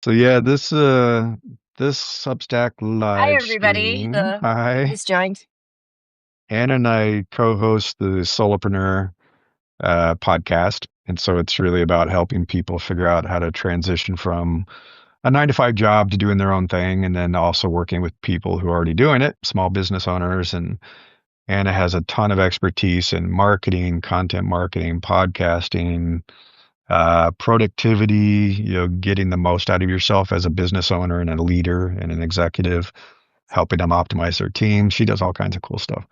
So yeah, this Substack Hi, live everybody. stream. I Hi. just joined. Anna and I co-host the Solopreneur podcast. And so it's really about helping people figure out how to transition from a 9 to 5 job to doing their own thing, and then also working with people who are already doing it, small business owners. And Anna has a ton of expertise in marketing, content marketing, podcasting, productivity, getting the most out of yourself as a business owner and a leader and an executive, helping them optimize their team. She does all kinds of cool stuff.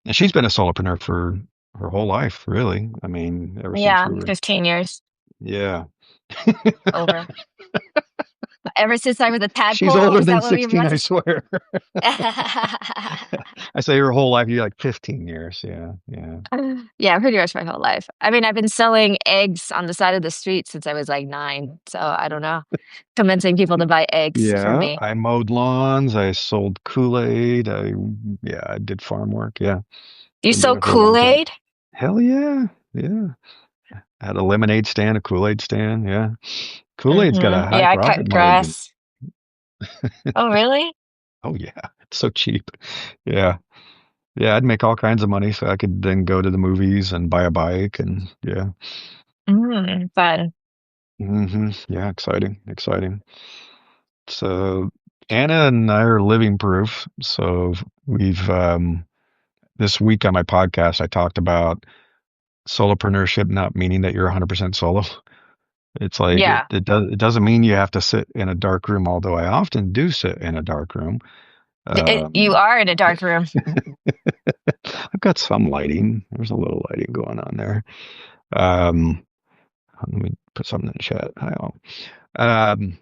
And she's been a solopreneur for her whole life, really. I mean, ever since Yeah, we were, 15 years yeah. over. Ever since I was a She's tadpole, older is than that what we were 16, about I to say? swear. I say her whole life, you're like 15 years. Yeah, yeah. Yeah, pretty much my whole life. I mean, I've been selling eggs on the side of the street since I was like 9. So I don't know. Convincing people to buy eggs for Yeah, me. I mowed lawns. I sold Kool-Aid. Yeah, I did farm work. Yeah, You been doing sold it for a long time. Kool-Aid? Hell yeah, yeah. Had a lemonade stand, a Kool-Aid stand. Yeah, Kool-Aid's got a high Yeah, I profit cut margin. grass. Oh, really? Oh yeah, it's so cheap. Yeah, yeah. I'd make all kinds of money, so I could then go to the movies and buy a bike, and yeah. Fun. Yeah, exciting, exciting. So Anna and I are living proof. So we've this week on my podcast, I talked about solopreneurship not meaning that you're 100% solo. It's like Yeah. it doesn't mean you have to sit in a dark room, although I often do sit in a dark room. You Um, are in a dark room. I've got some lighting. There's a little lighting going on there. Um, Let me put something in the chat. Hi all. Um,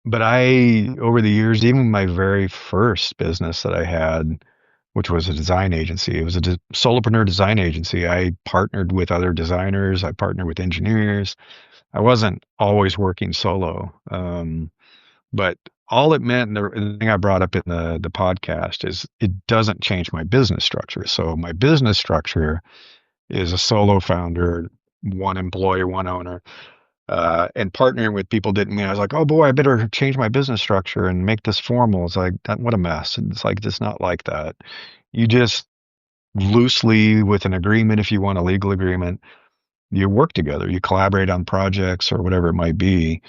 but over the years, even my very first business that I had, which was a design agency, it was a solopreneur design agency. I partnered with other designers. I partnered with engineers. I wasn't always working solo. But all it meant, and the thing I brought up in the podcast is it doesn't change my business structure. So my business structure is a solo founder, one employee, one owner. And partnering with people didn't mean I was like, oh boy, I better change my business structure and make this formal. It's like, what a mess. It's like, it's not like that. You just loosely, with an agreement, if you want a legal agreement, you work together, you collaborate on projects or whatever it might be.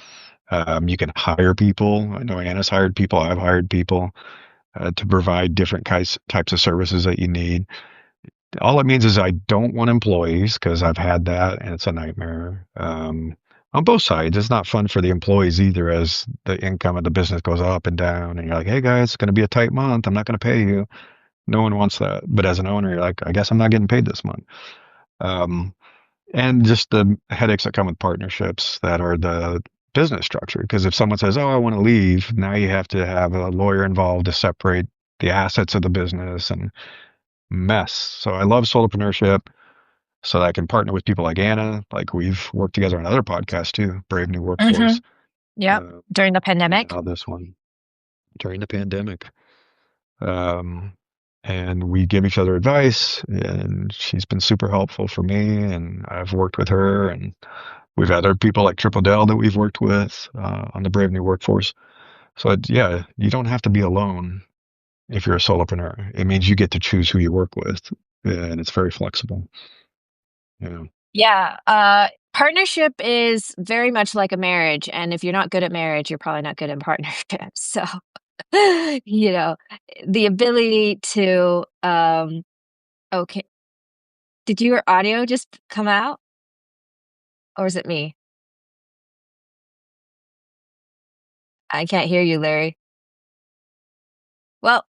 You can hire people. I know Anna's hired people. I've hired people to provide different types of services that you need. All it means is I don't want employees because I've had that and it's a nightmare. On both sides, it's not fun for the employees either as the income of the business goes up and down. And you're like, hey guys, it's going to be a tight month. I'm not going to pay you. No one wants that. But as an owner, you're like, I guess I'm not getting paid this month. Um, and just the headaches that come with partnerships that are the business structure. Because if someone says, oh, I want to leave, now you have to have a lawyer involved to separate the assets of the business and mess. So I love solopreneurship so that I can partner with people like Anna. Like we've worked together on other podcasts too, Brave New hmm Workforce, Yep. uh, During the and pandemic. now this one during the pandemic. Um, and we give each other advice, and she's been super helpful for me, and I've worked with her, and we've had other people like Triple Dell that we've worked with on the Brave New Workforce. So yeah, you don't have to be alone if you're a solopreneur. It means you get to choose who you work with, and it's very flexible. Yeah. Yeah. Partnership is very much like a marriage. And if you're not good at marriage, you're probably not good in partnership. So, you know, the ability to, okay. Did your audio just come out or is it me? I can't hear you, Larry. Well,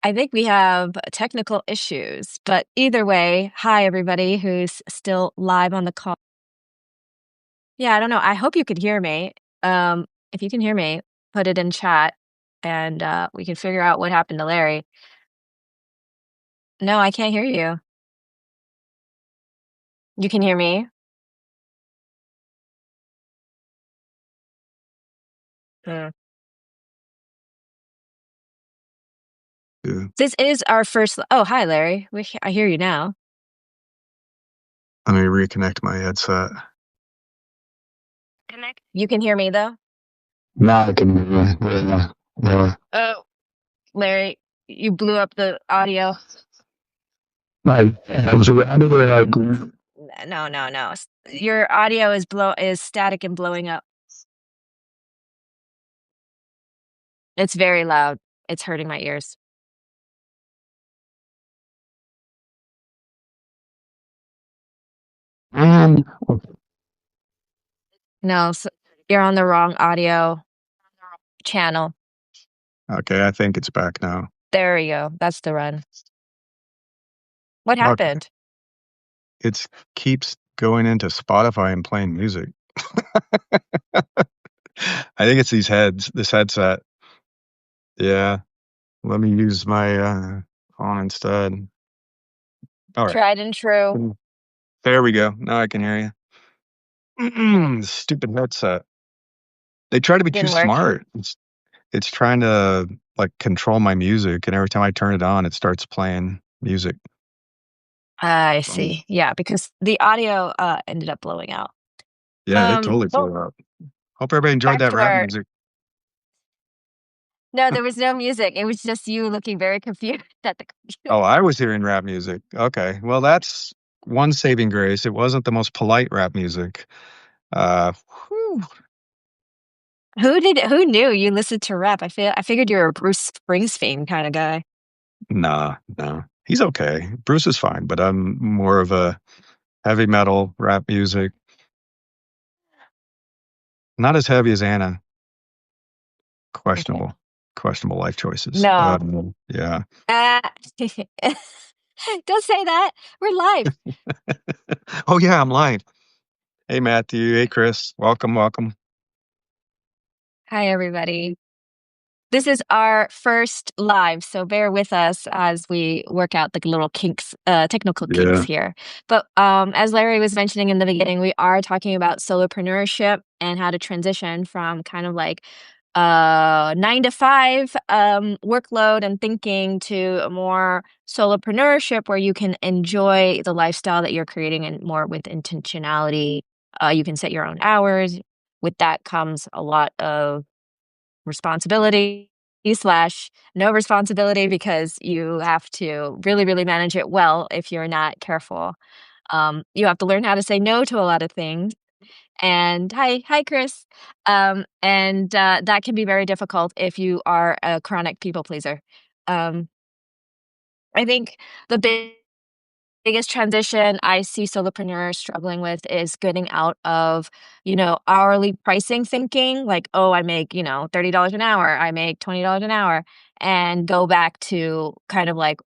I think we have technical issues, but either way, hi, everybody who's still live on the call. Yeah, I don't know. I hope you could hear me. If you can hear me, put it in chat and we can figure out what happened to Larry. No, I can't hear you. You can hear me? Hmm. Yeah. This is our first. Oh, hi, Larry. I hear you now. Let me reconnect my headset. Connect. You can hear me though? Now I can, yeah. Oh, Larry, you blew up the audio. I was around it when I grew. No, no, no. Your audio is static and blowing up. It's very loud. It's hurting my ears. Um, No, you're on the wrong audio channel. okay, I think it's back now. There we go. That's the run. What Okay, happened? it keeps going into Spotify and playing music. I think it's this headset. Yeah, let me use my phone instead. All right, Tried and true. there we go. Now I can hear you. Stupid headset. They try to be too Didn't work. smart. It's trying to like control my music, and every time I turn it on, it starts playing music. I Um, see. Yeah, because the audio ended up blowing out. yeah, it totally Well, blew up. Hope everybody enjoyed back that to rap our music. No, there was no music. It was just you looking very confused at the computer. Oh, I was hearing rap music. Okay, well, that's one saving grace. It wasn't the most polite rap music. Whew. Who knew you listened to rap? I figured you were a Bruce Springsteen kind of guy. Nah, no, he's okay. Bruce is fine, but I'm more of a heavy metal rap music. Not as heavy as Anna. Okay. Questionable, questionable life choices. No. Yeah. Ah. Don't say that. We're live. Oh yeah, I'm live. Hey Matthew. Hey Chris. Welcome, welcome. Hi, everybody. This is our first live, so bear with us as we work out the little technical kinks Yeah. here. But as Larry was mentioning in the beginning, we are talking about solopreneurship and how to transition from kind of like 9 to 5 workload and thinking to a more solopreneurship where you can enjoy the lifestyle that you're creating and more with intentionality. You can set your own hours. With that comes a lot of responsibility slash no responsibility because you have to really, really manage it well if you're not careful. You have to learn how to say no to a lot of things. And hi, Chris. And that can be very difficult if you are a chronic people pleaser. Um, I think the biggest transition I see solopreneurs struggling with is getting out of, hourly pricing thinking, like, oh, I make, $30 an hour, I make $20 an hour, and go back to kind of like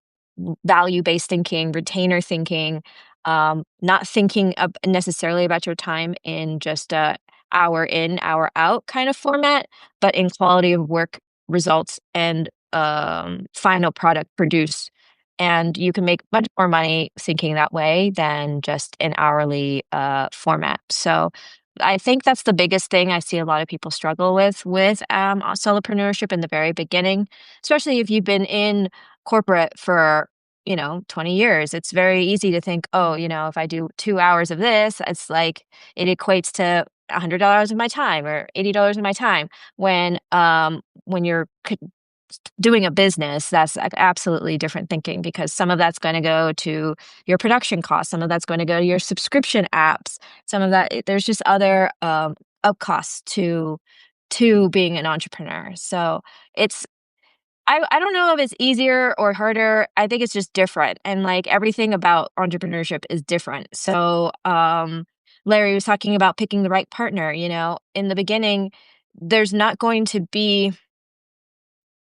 value-based thinking, retainer thinking, not thinking necessarily about your time in just a hour in, hour out kind of format, but in quality of work results and final product produced, and you can make much more money thinking that way than just an hourly format. So I think that's the biggest thing I see a lot of people struggle with solopreneurship in the very beginning, especially if you've been in corporate for 20 years. It's very easy to think, oh, if I do 2 hours of this, it's like it equates to $100 of my time or $80 of my time. When you're doing a business, that's absolutely different thinking because some of that's going to go to your production costs, some of that's going to go to your subscription apps, some of that there's just other up costs to being an entrepreneur. So it's I don't know if it's easier or harder. I think it's just different, and like everything about entrepreneurship is different. So Larry was talking about picking the right partner. In the beginning, there's not going to be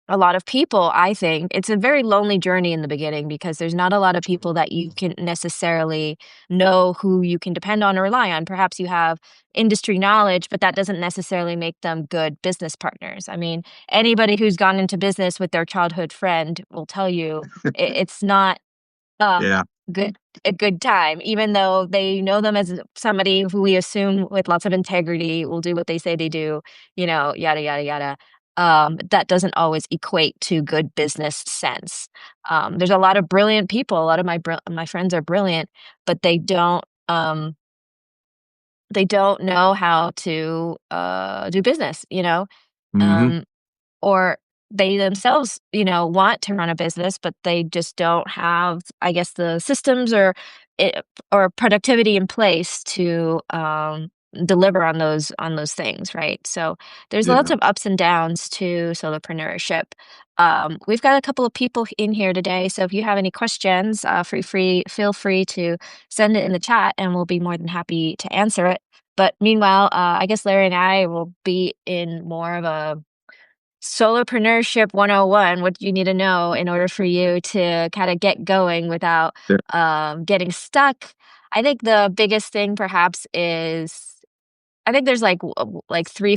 a lot of people. I think it's a very lonely journey in the beginning because there's not a lot of people that you can necessarily know who you can depend on or rely on. Perhaps you have industry knowledge, but that doesn't necessarily make them good business partners. I mean, anybody who's gone into business with their childhood friend will tell you it's not um, Yeah. good a good time, even though they know them as somebody who we assume with lots of integrity will do what they say they do, yada yada yada. That doesn't always equate to good business sense. There's a lot of brilliant people. A lot of my friends are brilliant, but they don't know how to do business. Hmm. Um, or they themselves, want to run a business, but they just don't have, I guess, the systems it, or productivity in place to deliver on those things, right? So there's lots Yeah. of ups and downs to solopreneurship. We've got a couple of people in here today, so if you have any questions, feel free to send it in the chat, and we'll be more than happy to answer it. But meanwhile, I guess Larry and I will be in more of a Solopreneurship 101, what do you need to know in order for you to kinda get going without, Yeah. getting stuck? I think the biggest thing perhaps is I think there's, like 3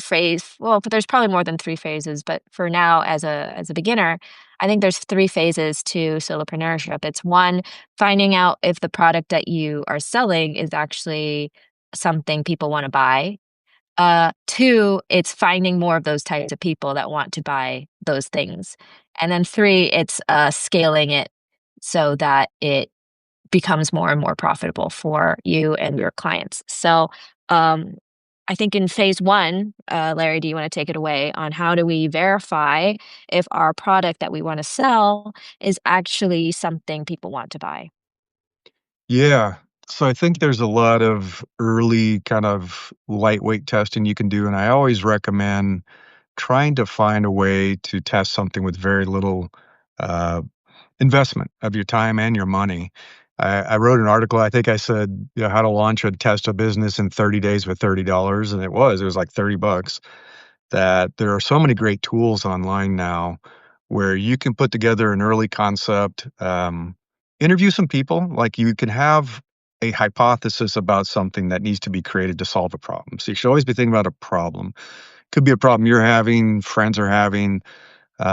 but there's probably more than 3 phases, but for now, as a beginner, I think there's 3 phases to solopreneurship. It's 1, finding out if the product that you are selling is actually something people wanna buy. 2, it's finding more of those types of people that want to buy those things. And then 3, it's, scaling it so that it becomes more and more profitable for you and your clients. So, um, I think in phase 1, Larry, do you wanna take it away on how do we verify if our product that we wanna sell is actually something people want to buy? Yeah. So I think there's a lot of early kind of lightweight testing you can do. And I always recommend trying to find a way to test something with very little uh, investment of your time and your money. I wrote an article. I think I said, how to launch and test a business in 30 days with $30. And it was like $30, that there are so many great tools online now where you can put together an early concept, interview some people. Like, you can have a hypothesis about something that needs to be created to solve a problem. So you should always be thinking about a problem. Could be a problem you're having, friends are having,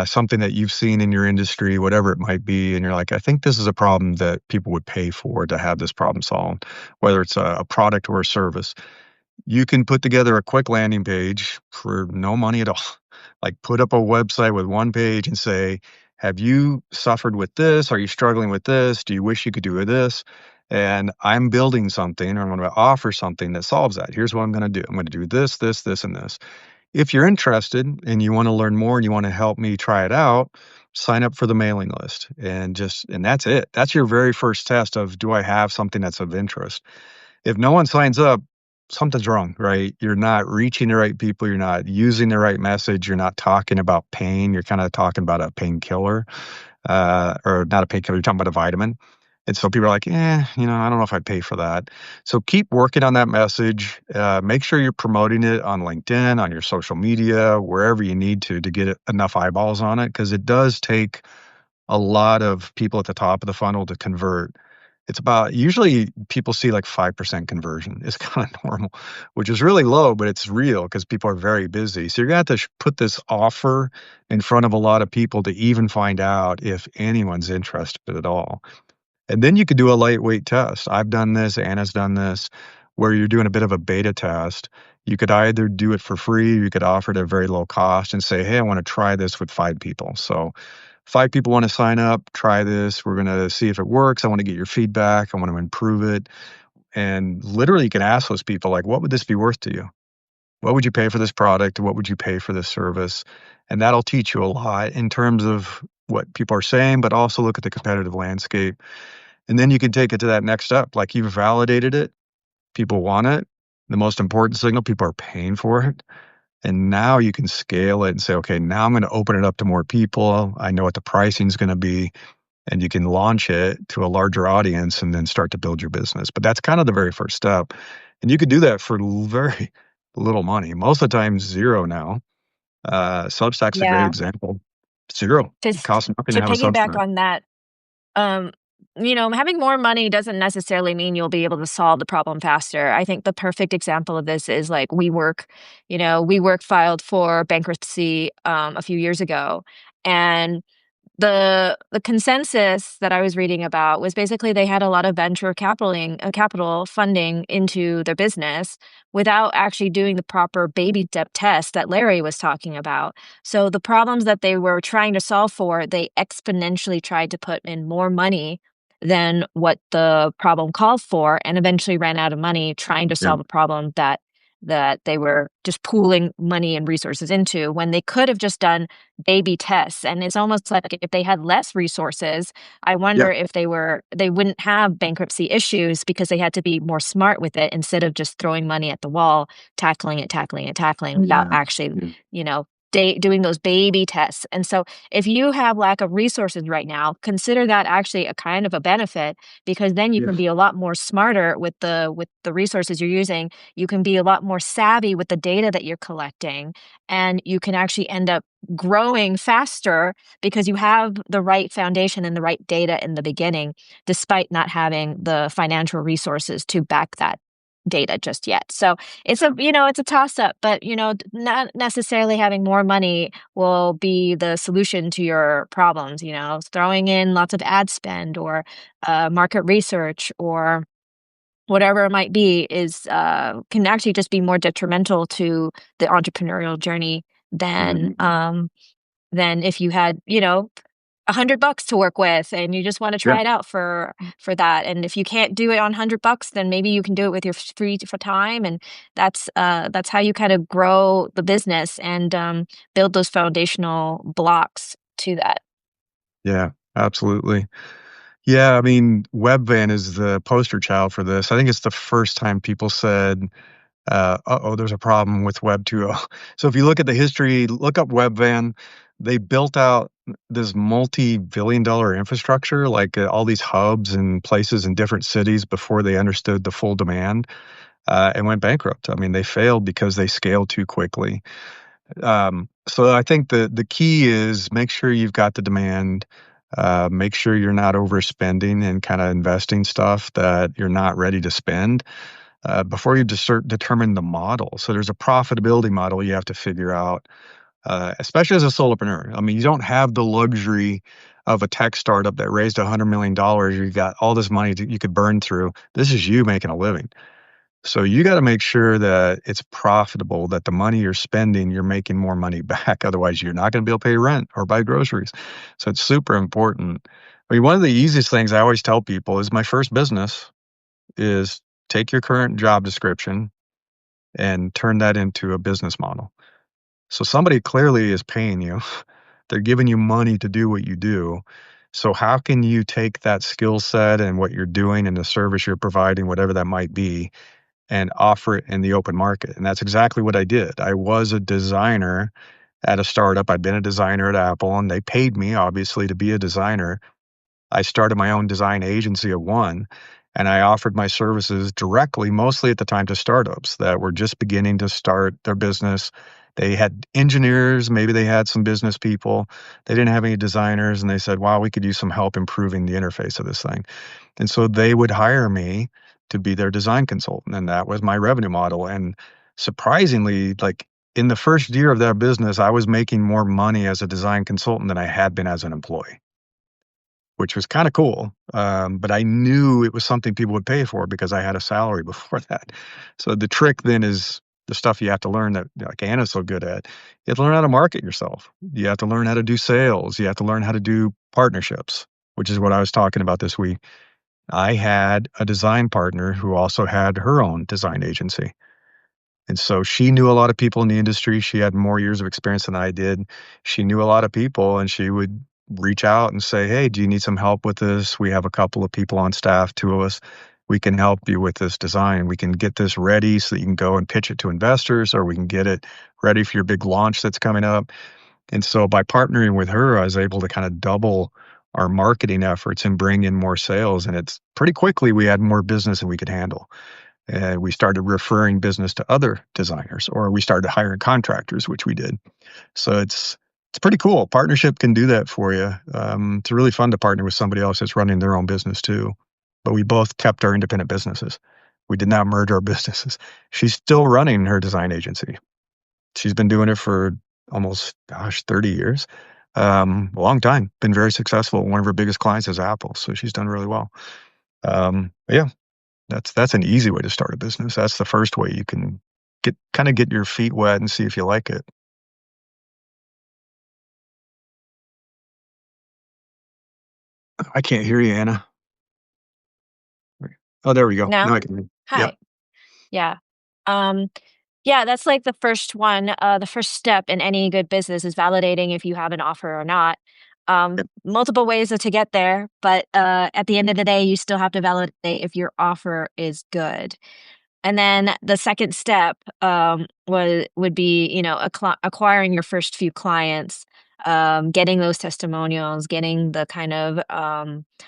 something that you've seen in your industry, whatever it might be. And you're like, I think this is a problem that people would pay for to have this problem solved, whether it's a product or a service. You can put together a quick landing page for no money at all. Like, put up a website with one page and say, have you suffered with this? Are you struggling with this? Do you wish you could do this? And I'm building something, or I'm going to offer something that solves that. Here's what I'm going to do. I'm going to do this, this, this, and this. If you're interested and you want to learn more and you want to help me try it out, sign up for the mailing list, and that's it. That's your very first test of, do I have something that's of interest? If no one signs up, something's wrong, right? You're not reaching the right people. You're not using the right message. You're not talking about pain. You're kind of talking about a painkiller, or not a painkiller. You're talking about a vitamin. And so people are like, I don't know if I'd pay for that. So keep working on that message. Make sure you're promoting it on LinkedIn, on your social media, wherever you need to get enough eyeballs on it, because it does take a lot of people at the top of the funnel to convert. It's about, usually people see like 5% conversion is kind of normal, which is really low, but it's real because people are very busy. So you're going to have to put this offer in front of a lot of people to even find out if anyone's interested at all. And then you could do a lightweight test. I've done this, Anna's done this, where you're doing a bit of a beta test. You could either do it for free, you could offer it at a very low cost and say, hey, I want to try this with 5 people. So 5 people want to sign up, try this. We're going to see if it works. I want to get your feedback. I want to improve it. And literally, you can ask those people, like, what would this be worth to you? What would you pay for this product? What would you pay for this service? And that'll teach you a lot in terms of what people are saying, but also look at the competitive landscape. And then you can take it to that next step. Like, you've validated it, people want it. The most important signal, people are paying for it. And now you can scale it and say, okay, now I'm going to open it up to more people. I know what the pricing is going to be. And you can launch it to a larger audience and then start to build your business. But that's kind of the very first step. And you could do that for very little money. Most of the time, zero now. Substack's a great Yeah. example. Zero. It Just costs nothing to to have a piggyback Substack. on that, Um, having more money doesn't necessarily mean you'll be able to solve the problem faster. I think the perfect example of this is like WeWork. WeWork filed for bankruptcy a few years ago, and the consensus that I was reading about was basically they had a lot of venture capital funding into their business without actually doing the proper baby step test that Larry was talking about. So the problems that they were trying to solve for, they exponentially tried to put in more money than what the problem called for, and eventually ran out of money trying to Yeah. solve a problem that that they were just pooling money and resources into when they could have just done baby tests. And it's almost like if they had less resources, I wonder Yeah. if they wouldn't have bankruptcy issues because they had to be more smart with it instead of just throwing money at the wall, tackling without Yeah. actually, Yeah. you know, doing those baby tests. And so if you have lack of resources right now, consider that actually a kind of a benefit, because then you can Yes. be a lot more smarter with the resources you're using. You can be a lot more savvy with the data that you're collecting, and you can actually end up growing faster because you have the right foundation and the right data in the beginning, despite not having the financial resources to back that data just yet. So it's a toss up, but not necessarily having more money will be the solution to your problems. Throwing in lots of ad spend or market research or whatever it might be is can actually just be more detrimental to the entrepreneurial journey than Mhm. if you had, $100 to work with and you just want to Yeah. try it out for that. And if you can't do it on $100, then maybe you can do it with your free for time. And that's how you kind of grow the business and build those foundational blocks to that. Yeah. Absolutely. Yeah. I mean, Webvan is the poster child for this. I think it's the first time people said, uh-oh, there's a problem with Web 2.0. So if you look at the history, look up Webvan. They built out this multi-billion dollar infrastructure, like all these hubs and places in different cities before they understood the full demand, and went bankrupt. I mean, they failed because they scaled too quickly. So I think the key is make sure you've got the demand. Make sure you're not overspending and kind of investing stuff that you're not ready to spend before you determine the model. So there's a profitability model you have to figure out, especially as a solopreneur. I mean, you don't have the luxury of a tech startup that raised $100 million. You got all this money that you could burn through. This is you making a living. So you got to make sure that it's profitable, that the money you're spending, you're making more money back. Otherwise, you're not going to be able to pay rent or buy groceries. So it's super important. I mean, one of the easiest things I always tell people is my first business is take your current job description and turn that into a business model. So somebody clearly is paying you. They're giving you money to do what you do. So how can you take that skill set and what you're doing and the service you're providing, whatever that might be, and offer it in the open market? And that's exactly what I did. I was a designer at a startup. I'd been a designer at Apple, and they paid me obviously to be a designer. I started my own design agency at one, and I offered my services directly, mostly at the time, to startups that were just beginning to start their business. They had engineers, maybe they had some business people. They didn't have any designers, and they said, wow, we could use some help improving the interface of this thing. And so they would hire me to be their design consultant, and that was my revenue model. And surprisingly, like in the first year of that business, I was making more money as a design consultant than I had been as an employee, which was kind of cool. But I knew it was something people would pay for because I had a salary before that. So the trick then is the stuff you have to learn that like Anna's so good at. You have to learn how to market yourself. You have to learn how to do sales. You have to learn how to do partnerships, which is what I was talking about this week. I had a design partner who also had her own design agency. And so she knew a lot of people in the industry. She had more years of experience than I did. She knew a lot of people, and she would reach out and say, hey, do you need some help with this? We have a couple of people on staff, two of us. We can help you with this design. We can get this ready so that you can go and pitch it to investors, or we can get it ready for your big launch that's coming up. And so by partnering with her, I was able to kind of double our marketing efforts and bring in more sales. And it's pretty quickly we had more business than we could handle. And we started referring business to other designers, or we started hiring contractors, which we did. So it's pretty cool. Partnership can do that for you. It's really fun to partner with somebody else that's running their own business too. But we both kept our independent businesses. We did not merge our businesses. She's still running her design agency. She's been doing it for almost, gosh, 30 years. A long time. Been very successful. One of her biggest clients is Apple, so she's done really well. But yeah, that's an easy way to start a business. That's the first way you can get your feet wet and see if you like it. I can't hear you, Anna. Oh, there we go. Now, Now I can hear you. Yep. hi. Yeah. Um, Yeah, that's like the first one. The first step in any good business is validating if you have an offer or not. Multiple ways to get there, but at the end of the day, you still have to validate if your offer is good. And then the second step would be, acquiring your first few clients, getting those testimonials, getting the kind of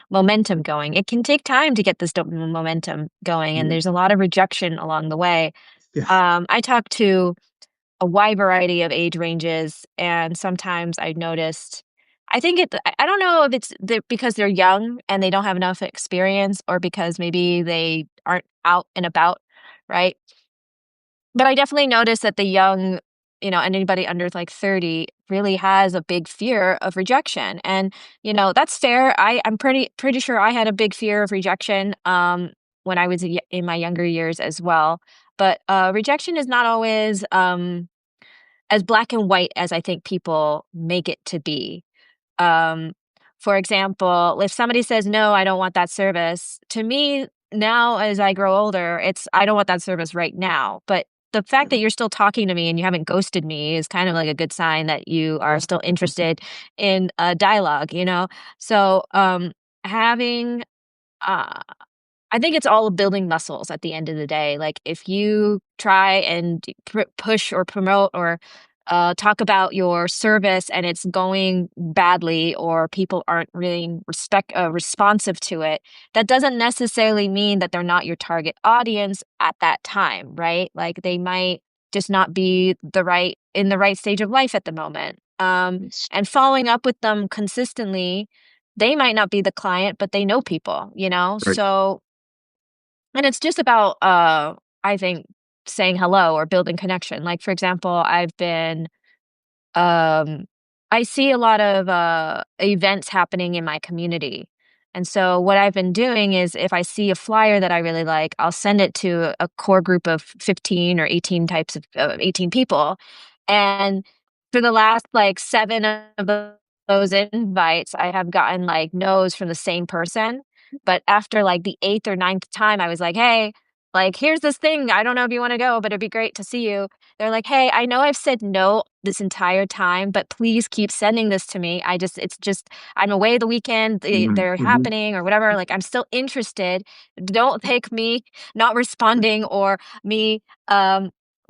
momentum going. It can take time to get this momentum going, and there's a lot of rejection along the way. Yeah. I talk to a wide variety of age ranges, and sometimes I noticed, I don't know if it's because they're young and they don't have enough experience, or because maybe they aren't out and about, right? But I definitely noticed that the young, anybody under like 30 really has a big fear of rejection. And, that's fair. I'm pretty sure I had a big fear of rejection when I was in my younger years as well. But rejection is not always as black and white as I think people make it to be. Um, for example, if somebody says, no, I don't want that service, to me, now as I grow older, it's, I don't want that service right now. But the fact that you're still talking to me and you haven't ghosted me is kind of like a good sign that you are still interested in a dialogue, So, having, uh, I think it's all building muscles at the end of the day. Like if you try and push or promote or talk about your service and it's going badly, or people aren't really responsive to it, that doesn't necessarily mean that they're not your target audience at that time, right? Like they might just not be in the right stage of life at the moment. And following up with them consistently, they might not be the client, but they know people, Right. So, and it's just about, I think, saying hello or building connection. Like, for example, um, I see a lot of events happening in my community. And so, what I've been doing is if I see a flyer that I really like, I'll send it to a core group of 15 or 18 types of 18 people. And for the last like seven of those invites, I have gotten like no's from the same person. But after like the eighth or ninth time, I was like, hey, like, here's this thing. I don't know if you want to go, but it'd be great to see you. They're like, hey, I know I've said no this entire time, but please keep sending this to me. It's just, I'm away the weekend, they're Mm-hmm. happening or whatever. Like, I'm still interested. Don't take me not responding or me,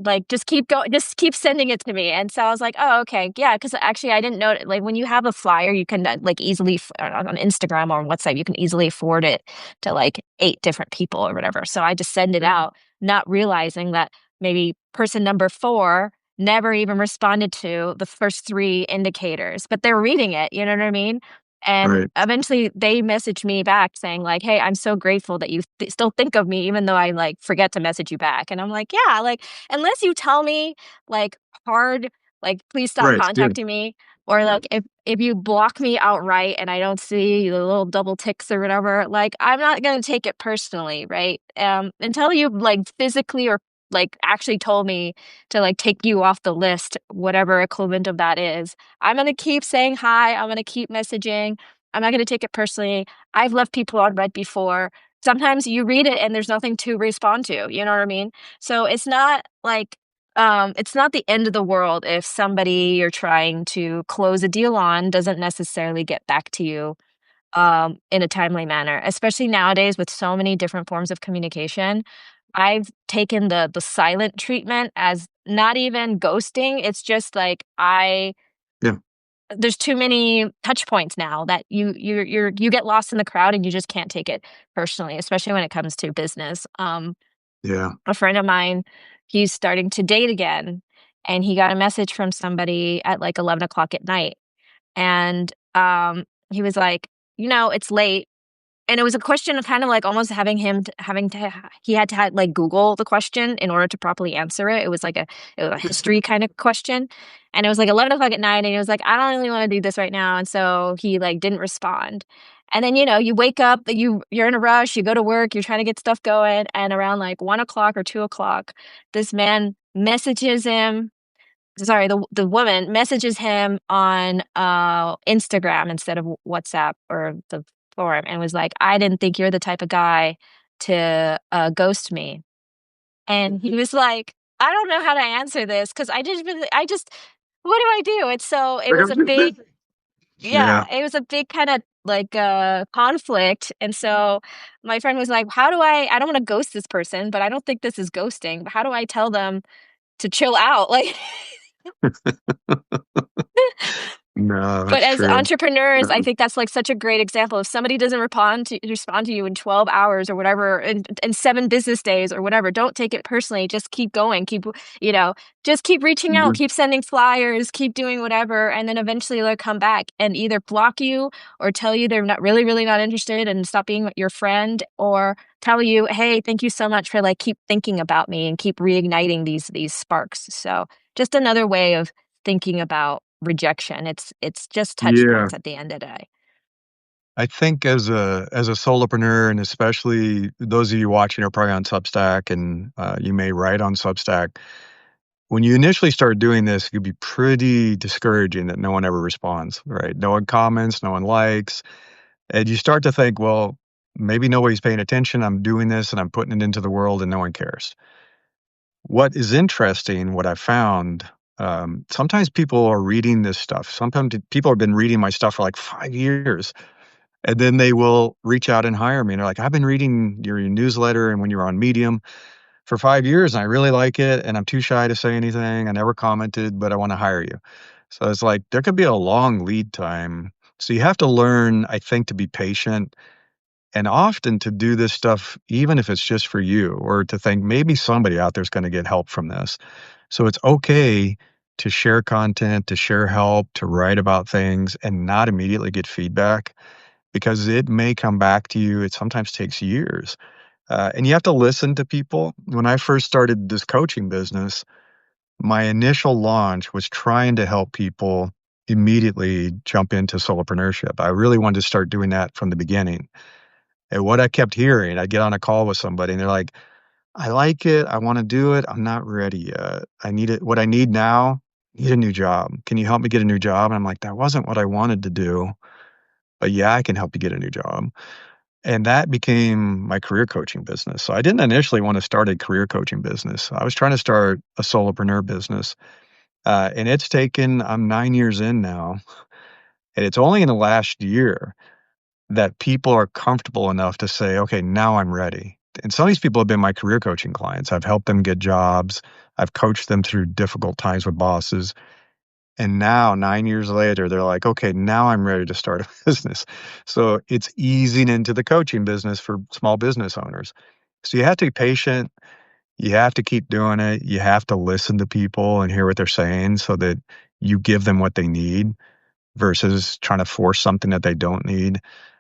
like just keep going, just keep sending it to me. And so I was like, oh, okay. Yeah. Cause actually I didn't know it. Like when you have a flyer, you can like easily on Instagram or on WhatsApp, you can easily forward it to like 8 different people or whatever. So I just send it out, not realizing that maybe person number 4 never even responded to the first 3 indicators, but they're reading it, you know what I mean? And Right. eventually they messaged me back saying like, hey, I'm so grateful that you still think of me, even though I like forget to message you back. And I'm like, yeah, like, unless you tell me like hard, like, please stop Right. Yeah. contacting me, or like if you block me outright and I don't see the little double ticks or whatever, like I'm not gonna take it personally, right? Until you like physically or like actually told me to like take you off the list, whatever equivalent of that is, I'm gonna keep saying hi. I'm gonna keep messaging. I'm not gonna take it personally. I've left people on red before. Sometimes you read it and there's nothing to respond to. You know what I mean? So it's not the end of the world if somebody you're trying to close a deal on doesn't necessarily get back to you in a timely manner, especially nowadays with so many different forms of communication. I've taken the silent treatment as not even ghosting. It's just like Yeah. there's too many touch points now that you get lost in the crowd and you just can't take it personally, especially when it comes to business. Yeah. A friend of mine, he's starting to date again, and he got a message from somebody at like 11 o'clock at night. And he was like, it's late. And it was a question of kind of like almost he had to like Google the question in order to properly answer it. It was a history kind of question. And it was like 11 o'clock at night. And he was like, I don't really want to do this right now. And so he like didn't respond. And then, you wake up, you're in a rush, you go to work, you're trying to get stuff going. And around like 1 o'clock or 2 o'clock, this man messages him. Sorry, the woman messages him on Instagram instead of WhatsApp or the forum, and was like, I didn't think you're the type of guy to ghost me. And he was like, I don't know how to answer this because what do I do? It was a big, Yeah. it was a big kind of like conflict. And so my friend was like, I don't want to ghost this person, but I don't think this is ghosting. But how do I tell them to chill out? Like, No, but that's as true. entrepreneurs, I think that's like such a great example. If somebody doesn't respond to you in 12 hours or whatever, in 7 business days or whatever, don't take it personally. Just keep going. You know, just keep reaching out, Mhm. keep sending flyers, keep doing whatever. And then eventually they'll come back and either block you or tell you they're not really, really not interested and stop being your friend, or tell you, hey, thank you so much for like, keep thinking about me and keep reigniting these sparks. So just another way of thinking about rejection. It's just touch Yeah. points at the end of the day. I think as a solopreneur, and especially those of you watching are probably on Substack, and you may write on Substack. When you initially start doing this, it could be pretty discouraging that no one ever responds, right? No one comments, no one likes, and you start to think, well, maybe nobody's paying attention. I'm doing this and I'm putting it into the world, and no one cares. What is interesting, what I found, sometimes people are reading this stuff. Sometimes people have been reading my stuff for like 5 years. And then they will reach out and hire me, and they're like, "I've been reading your newsletter and when you're on Medium for 5 years, and I really like it, and I'm too shy to say anything. I never commented, but I wanna hire you." So it's like there could be a long lead time. So you have to learn, I think, to be patient and often to do this stuff even if it's just for you, or to think maybe somebody out there is gonna get help from this. So it's okay to share content, to share help, to write about things, and not immediately get feedback because it may come back to you. It sometimes takes years. And you have to listen to people. When I first started this coaching business, my initial launch was trying to help people immediately jump into solopreneurship. I really wanted to start doing that from the beginning. And what I kept hearing, I'd get on a call with somebody and they're like, I like it. I want to do it. I'm not ready yet. I need it. What I need now, I need a new job. Can you help me get a new job? And I'm like, that wasn't what I wanted to do. But yeah, I can help you get a new job. And that became my career coaching business. So I didn't initially want to start a career coaching business. I was trying to start a solopreneur business. And I'm 9 years in now. And it's only in the last year that people are comfortable enough to say, okay, now I'm ready. And some of these people have been my career coaching clients. I've helped them get jobs. I've coached them through difficult times with bosses. And now, 9 years later, they're like, okay, now I'm ready to start a business. So it's easing into the coaching business for small business owners. So you have to be patient. You have to keep doing it. You have to listen to people and hear what they're saying so that you give them what they need versus trying to force something that they don't need.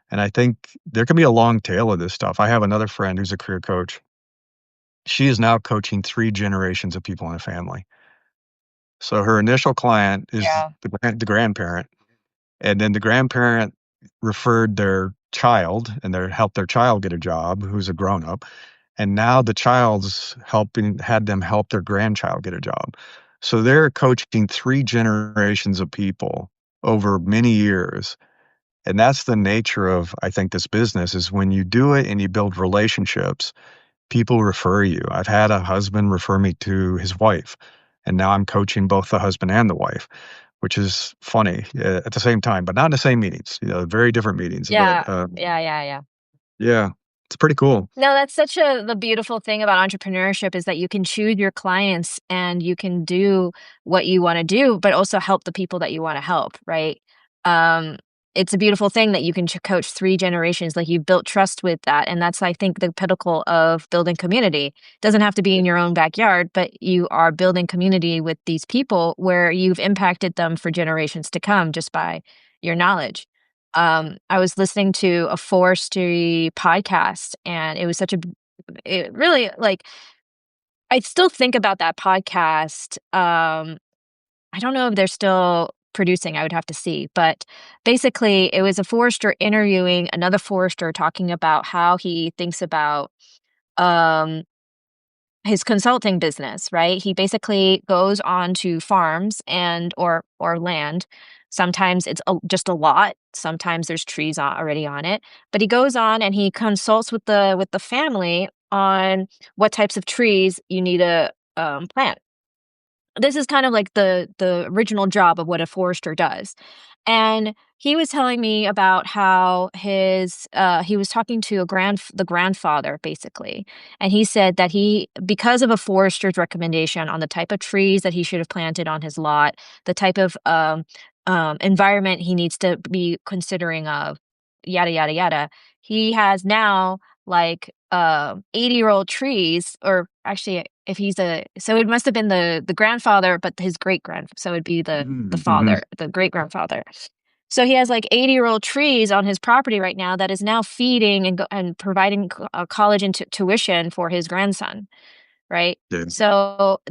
And I think there can be a long tail of this stuff. I have another friend who's a career coach. She is now coaching 3 generations of people in a family. So her initial client is Yeah. the grandparent. And then the grandparent referred their child and helped their child get a job who's a grown up. And now the child's had them help their grandchild get a job. So they're coaching 3 generations of people over many years. And that's the nature of, I think, this business is when you do it and you build relationships, people refer you. I've had a husband refer me to his wife, and now I'm coaching both the husband and the wife, which is funny at the same time, but not in the same meetings. Very different meetings. But Yeah. Yeah. yeah, it's pretty cool. No, that's the beautiful thing about entrepreneurship is that you can choose your clients and you can do what you want to do, but also help the people that you want to help, right? Um, it's a beautiful thing that you can coach 3 generations, like you built trust with that. And that's, I think, the pinnacle of building community. It doesn't have to be in your own backyard, but you are building community with these people where you've impacted them for generations to come just by your knowledge. I was listening to a forestry podcast, and it was it really like, I still think about that podcast. I don't know if they're still producing, I would have to see, but basically it was a forester interviewing another forester talking about how he thinks about, um, his consulting business, right? He basically goes on to farms or land. Sometimes it's just a lot. Sometimes there's trees already on it. But he goes on and he consults with the family on what types of trees you need to plant. This is kind of like the original job of what a forester does. And he was telling me about how he was talking to the grandfather basically, and he said that because of a forester's recommendation on the type of trees that he should have planted on his lot, the type of environment he needs to be considering of, yada yada yada, he has now like 80-year-old trees, or actually if so it must have been the grandfather, but his great so it'd be the Mm-hmm. father, the great grandfather. So he has like 80-year-old trees on his property right now that is now feeding and providing college and tuition for his grandson, right? Yeah. So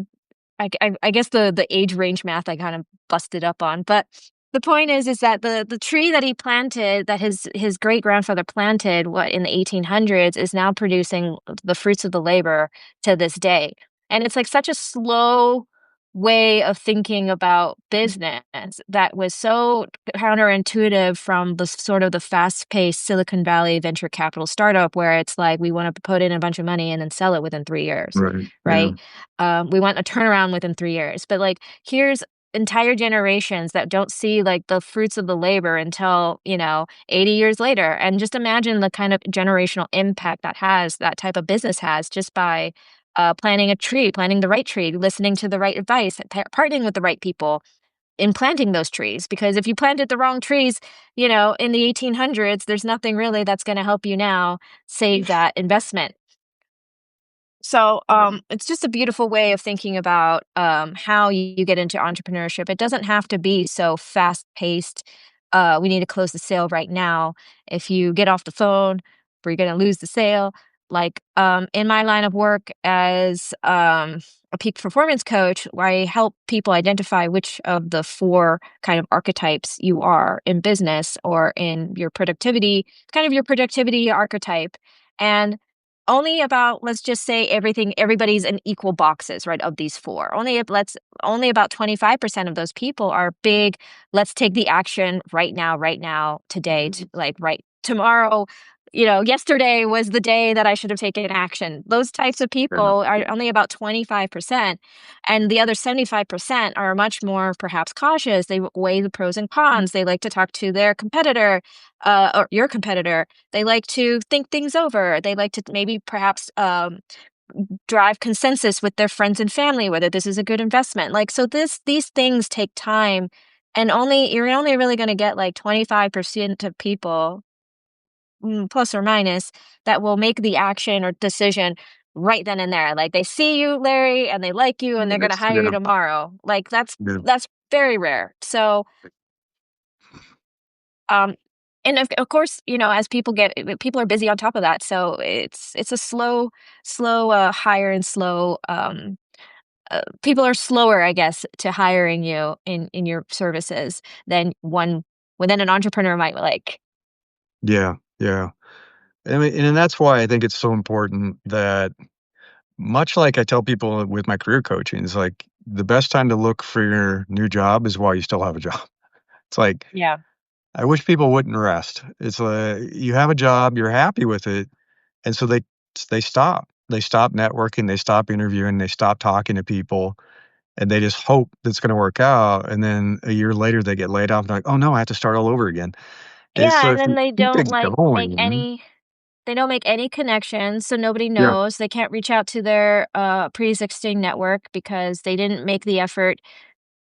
I guess the age range math I kind of busted up on, but the point is that the tree that he planted, that his great grandfather planted, what, in the 1800s, is now producing the fruits of the labor to this day. And it's like such a slow way of thinking about business that was so counterintuitive from the sort of the fast-paced Silicon Valley venture capital startup, where it's like we want to put in a bunch of money and then sell it within 3 years, Right. right? We want a turnaround within 3 years. But like here's entire generations that don't see like the fruits of the labor until 80 years later. And just imagine the kind of generational impact that type of business has, just by planting the right tree, listening to the right advice, partnering with the right people in planting those trees. Because if you planted the wrong trees, in the 1800s, there's nothing really that's going to help you now save that investment. So it's just a beautiful way of thinking about how you get into entrepreneurship. It doesn't have to be so fast-paced. We need to close the sale right now. If you get off the phone, we're going to lose the sale. Like in my line of work as a peak performance coach, I help people identify which of the 4 kind of archetypes you are in business or in your productivity, kind of your productivity archetype. And only about, let's just say everybody's in equal boxes, right, of these 4. Only about 25% of those people are big, let's take the action right now, today, like right tomorrow. Yesterday was the day that I should have taken action. Those types of people are only about 25%. And the other 75% are much more perhaps cautious. They weigh the pros and cons. They like to talk to their competitor, or your competitor. They like to think things over. They like to maybe perhaps drive consensus with their friends and family, whether this is a good investment. Like, so these things take time, and you're only really going to get like 25% of people, plus or minus, that will make the action or decision right then and there. Like they see you, Larry, and they like you, and they're going to hire you tomorrow. Like that's very rare. So, and of course, as people are busy on top of that. So it's a slow hire, and slow, people are slower, I guess, to hiring you in your services than an entrepreneur might like. Yeah. Yeah. I mean, and that's why I think it's so important that, much like I tell people with my career coaching, is like the best time to look for your new job is while you still have a job. It's like, Yeah. I wish people wouldn't rest. It's like you have a job, you're happy with it, and so they stop. They stop networking, they stop interviewing, they stop talking to people, and they just hope that's going to work out. And then a year later, they get laid off. And they're like, oh no, I have to start all over again. And so Yeah, and if then you they keep don't it like make going, any they don't make any connections, so nobody yeah, knows. They can't reach out to their pre-existing network because they didn't make the effort.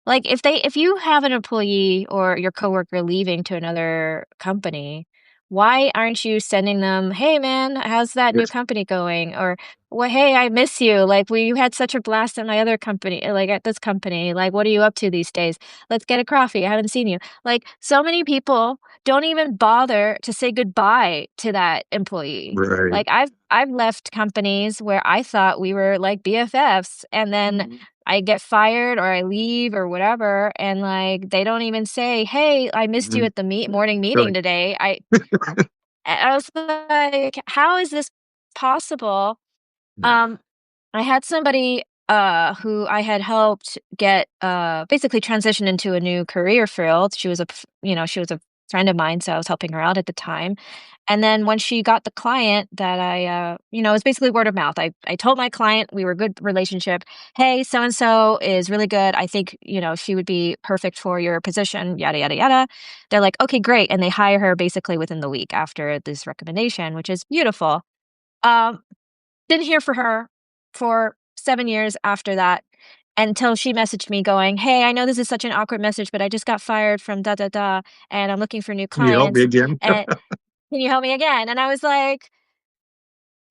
Like if you have an employee or your coworker leaving to another company, why aren't you sending them, "Hey man, how's that new yes, company going?" Or, "Well, hey, I miss you. Like you had such a blast at my other company, like at this company. Like what are you up to these days? Let's get a coffee. I haven't seen you." Like so many people don't even bother to say goodbye to that employee. right. Like I've left companies where I thought we were like BFFs, and then I get fired or I leave or whatever, and like they don't even say, "Hey, I missed you Mhm. at the morning They're meeting like, today." I was like, "How is this possible?" yeah, Um, I had somebody who I had helped get basically transition into a new career field. She was a friend of mine, so I was helping her out at the time. And then when she got the client that it was basically word of mouth. I told my client, we were a good relationship. Hey, so and so is really good. I think she would be perfect for your position. Yada yada yada. They're like, okay, great, and they hire her basically within the week after this recommendation, which is beautiful. Um, didn't hear from her for 7 years after that until she messaged me going, "Hey, I know this is such an awkward message, but I just got fired from da da da, and I'm looking for new Can you help me clients. again? And can you help me again?" And I was like,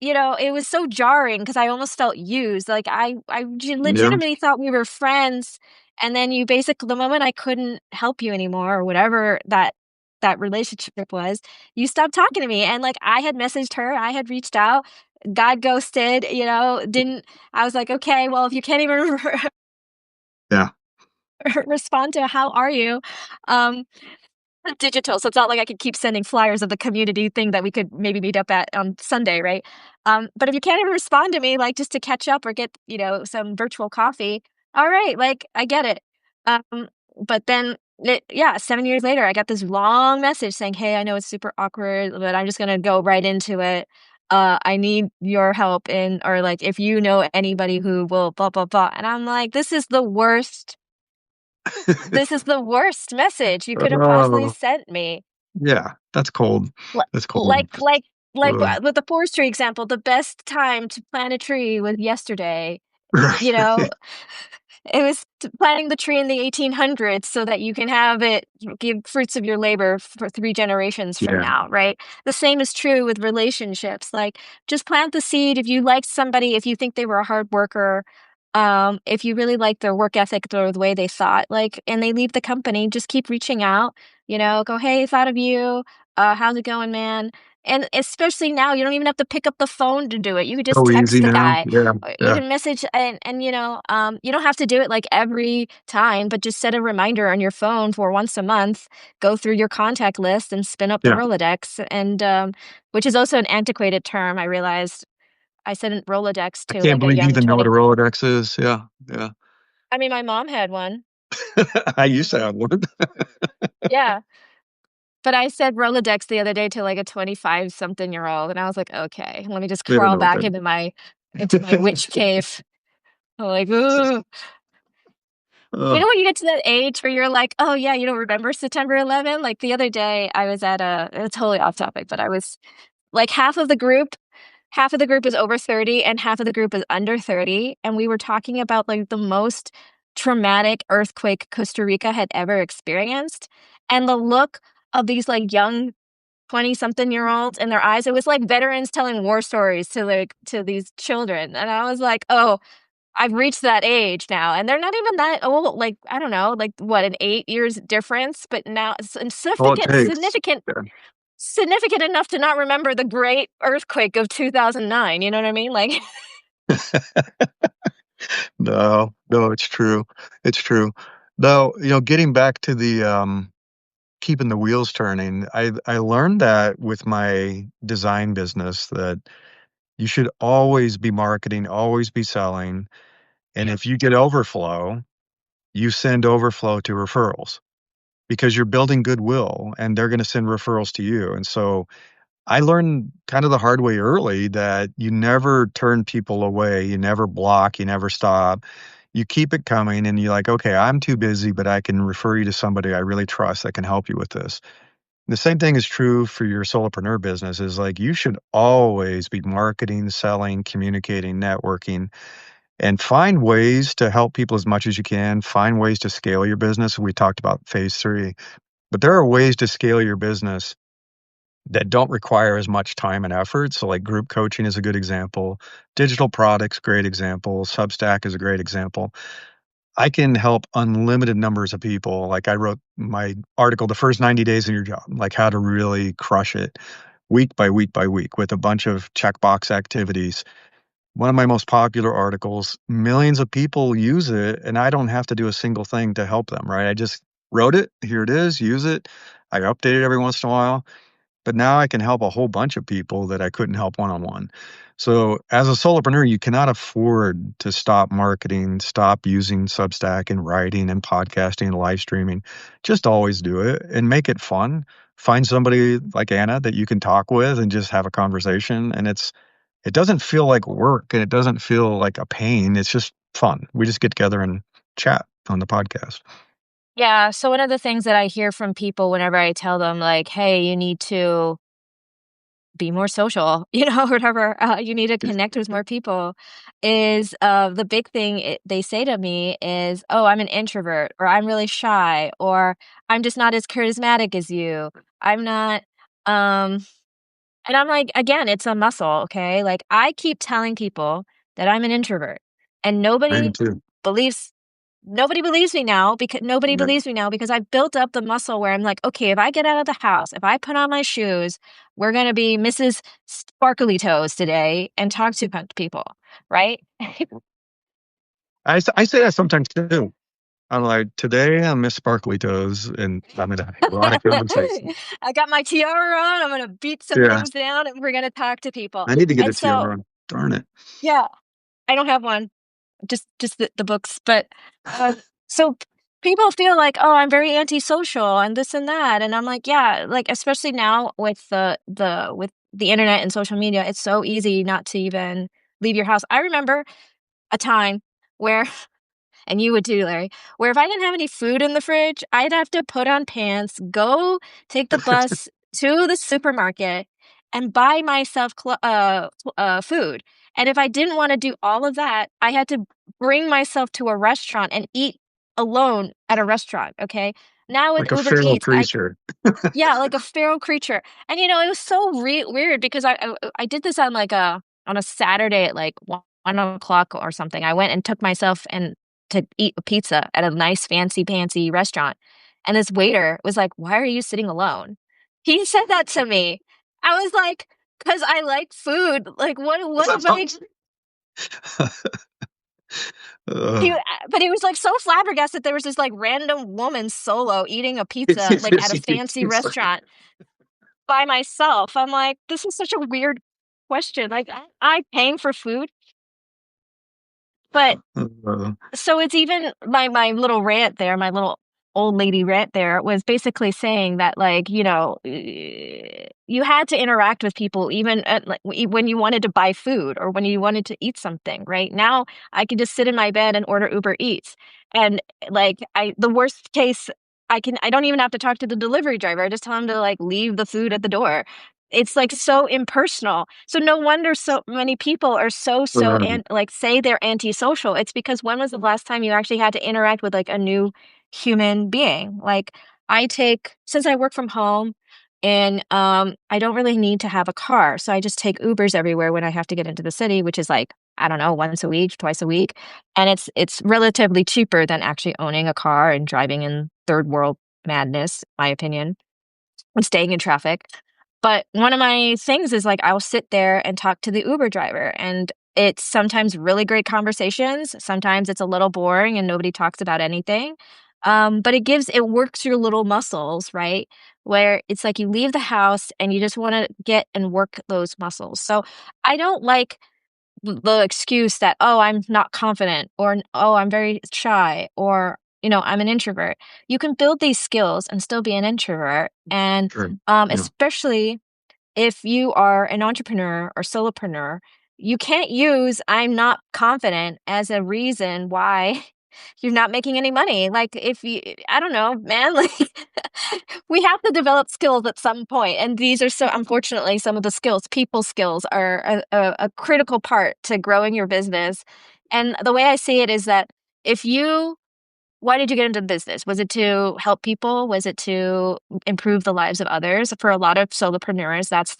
it was so jarring because I almost felt used. Like I Yeah. legitimately thought we were friends, and then you basically the moment I couldn't help you anymore or whatever that relationship was, you stopped talking to me. And like I had messaged her, I had reached out, God ghosted, didn't I was like, okay, well, if you can't even Yeah. respond to how are you, um digital, so it's not like I could keep sending flyers of the community thing that we could maybe meet up at on Sunday, right? But if you can't even respond to me, like just to catch up or get, some virtual coffee, all right, like I get it. But then, 7 years later, I got this long message saying, "Hey, I know it's super awkward, but I'm just gonna go right into it. I need your help in, or like if you know anybody who will blah blah blah." And I'm like, this is the worst. This is the worst message you could have possibly Oh, sent me. yeah. That's cold. Li That's cold. like, Ugh. with the forest tree example, the best time to plant a tree was yesterday, you Right. know? It was planting the tree in the 1800s so that you can have it give fruits of your labor for 3 generations from Yeah. now, right? The same is true with relationships. Like, just plant the seed. If you liked somebody, if you think they were a hard worker, if you really like their work ethic or the way they thought, like, and they leave the company, just keep reaching out, go, "Hey, thought of you. How's it going, man?" And especially now, you don't even have to pick up the phone to do it. You could just So easy text the now. guy. Yeah. Or you Yeah. can message, and you don't have to do it like every time, but just set a reminder on your phone for once a month. Go through your contact list and spin up the Yeah. Rolodex, and which is also an antiquated term. I realized I said Rolodex I to can't like a believe you young even know what 20. a Rolodex is. Yeah. Yeah. I mean, my mom had one. I used to have one. Yeah. But I said Rolodex the other day to like a 25 something year old, and I was like, okay, let me just They don't crawl know what back that into my witch cave. I'm like, ooh. You Ugh. know when you get to that age where you're like, "Oh, yeah, you don't remember September 11?" Like, the other day, I was at it's totally off topic, but I was like, half of the group is over 30 and half of the group is under 30, and we were talking about, like, the most traumatic earthquake Costa Rica had ever experienced, and the look of these, like, young 20-something-year-olds in their eyes, it was like veterans telling war stories to these children, and I was like, "Oh, I've reached that age now," and they're not even that old, like, I don't know, like, what, an 8 years difference, but now it's All it significant takes. significant Yeah. significant enough to not remember the great earthquake of 2009, you know what I mean? Like, No, no, it's true. It's true. Though, getting back to the keeping the wheels turning, I learned that with my design business that you should always be marketing, always be selling, and if you get overflow, you send overflow to referrals because you're building goodwill and they're going to send referrals to you. And so I learned kind of the hard way early that you never turn people away, you never block, you never stop. You keep it coming and you're like, okay, I'm too busy, but I can refer you to somebody I really trust that can help you with this. The same thing is true for your solopreneur business is like you should always be marketing, selling, communicating, networking, and find ways to help people as much as you can. Find ways to scale your business. We talked about phase 3, but there are ways to scale your business that don't require as much time and effort. So like group coaching is a good example. Digital products, great example. Substack is a great example. I can help unlimited numbers of people. Like I wrote my article, The First 90 Days in Your Job, like how to really crush it week by week by week with a bunch of checkbox activities. One of my most popular articles, millions of people use it, and I don't have to do a single thing to help them, right? I just wrote it. Here it is. Use it. I update it every once in a while. But now I can help a whole bunch of people that I couldn't help one on one. So, as a solopreneur, you cannot afford to stop marketing, stop using Substack and writing and podcasting and live streaming. Just always do it and make it fun. find somebody like Anna that you can talk with and just have a conversation. And it doesn't feel like work, and it doesn't feel like a pain. It's just fun. We just get together and chat on the podcast. Yeah. So one of the things that I hear from people whenever I tell them, like, hey, you need to be more social, or whatever, you need to connect with more people, is the big thing they say to me is, oh, I'm an introvert, or I'm really shy, or I'm just not as charismatic as you. I'm not, um, and I'm like, again, it's a muscle, okay? Like, I keep telling people that I'm an introvert, and I am too. believes nobody believes me now, Yeah. I've built up the muscle where I'm like, okay, if I get out of the house, if I put on my shoes, we're gonna be Mrs. Sparkly Toes today and talk to people, right? I say that sometimes too. I'm like, today I'm Miss Sparkly Toes, and I'm going to have a lot of conversation. I got my tiara on. I'm gonna beat some Yeah. things down, and we're gonna talk to people. I need to get And a so, tiara on. Darn it. yeah, I don't have one. Just the books, but so people feel like, oh, I'm very antisocial and this and that, and I'm like, yeah, like especially now with the internet and social media, it's so easy not to even leave your house. I remember a time where, and you would too, Larry, where if I didn't have any food in the fridge, I'd have to put on pants, go take the bus to the supermarket, and buy myself food. And if I didn't want to do all of that, I had to bring myself to a restaurant and eat alone at a restaurant. Okay. Now with Like a Uber feral Eats, creature. yeah, like a feral creature. And it was so weird because I did this on like on a Saturday at like 1 o'clock or something. I went and took myself and to eat a pizza at a nice fancy restaurant. And this waiter was like, "Why are you sitting alone?" He said that to me. I was like, "'Cause I like food. Like what if I?" He, but he was like so flabbergasted there was this like random woman solo eating a pizza like at a fancy restaurant by myself. I'm like, this is such a weird question. Like, I paying for food, but so it's even my little rant there, my little old lady rant there was basically saying that like, you had to interact with people even like when you wanted to buy food or when you wanted to eat something, right? Now I can just sit in my bed and order Uber Eats. And like the worst case I don't even have to talk to the delivery driver. I just tell him to like leave the food at the door. It's like so impersonal. So no wonder so many people are and like say they're antisocial. It's because when was the last time you actually had to interact with like a new human being? Like since I work from home and I don't really need to have a car. So I just take Ubers everywhere when I have to get into the city, which is like, I don't know, once a week, twice a week. And it's relatively cheaper than actually owning a car and driving in third world madness, my opinion, and staying in traffic. But one of my things is like I'll sit there and talk to the Uber driver, and it's sometimes really great conversations. Sometimes it's a little boring and nobody talks about anything. But it works your little muscles, right? Where it's like you leave the house and you just want to get and work those muscles. So I don't like the excuse that, oh, I'm not confident, or oh, I'm very shy, or I'm an introvert. You can build these skills and still be an introvert. And Sure. Yeah. especially if you are an entrepreneur or solopreneur, you can't use I'm not confident as a reason why you're not making any money. Like I don't know, man, like we have to develop skills at some point. And these are unfortunately, some of the people skills are a critical part to growing your business. And the way I see it is that why did you get into business? Was it to help people? Was it to improve the lives of others? For a lot of solopreneurs, that's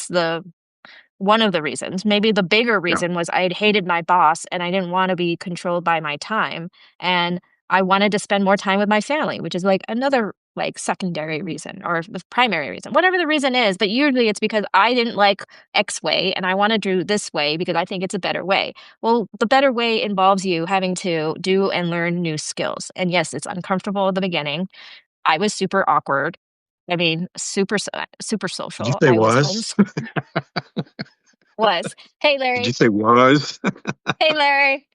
the one of the reasons. Maybe the bigger reason was I had hated my boss and I didn't want to be controlled by my time. And I wanted to spend more time with my family, which is like another like secondary reason or the primary reason, whatever the reason is. But usually it's because I didn't like X way and I want to do this way because I think it's a better way. Well, the better way involves you having to do and learn new skills. And yes, it's uncomfortable at the beginning. I was super awkward. I mean, super Did you social. say I was was? was. Hey, Did you Larry. say was? Hey, Larry.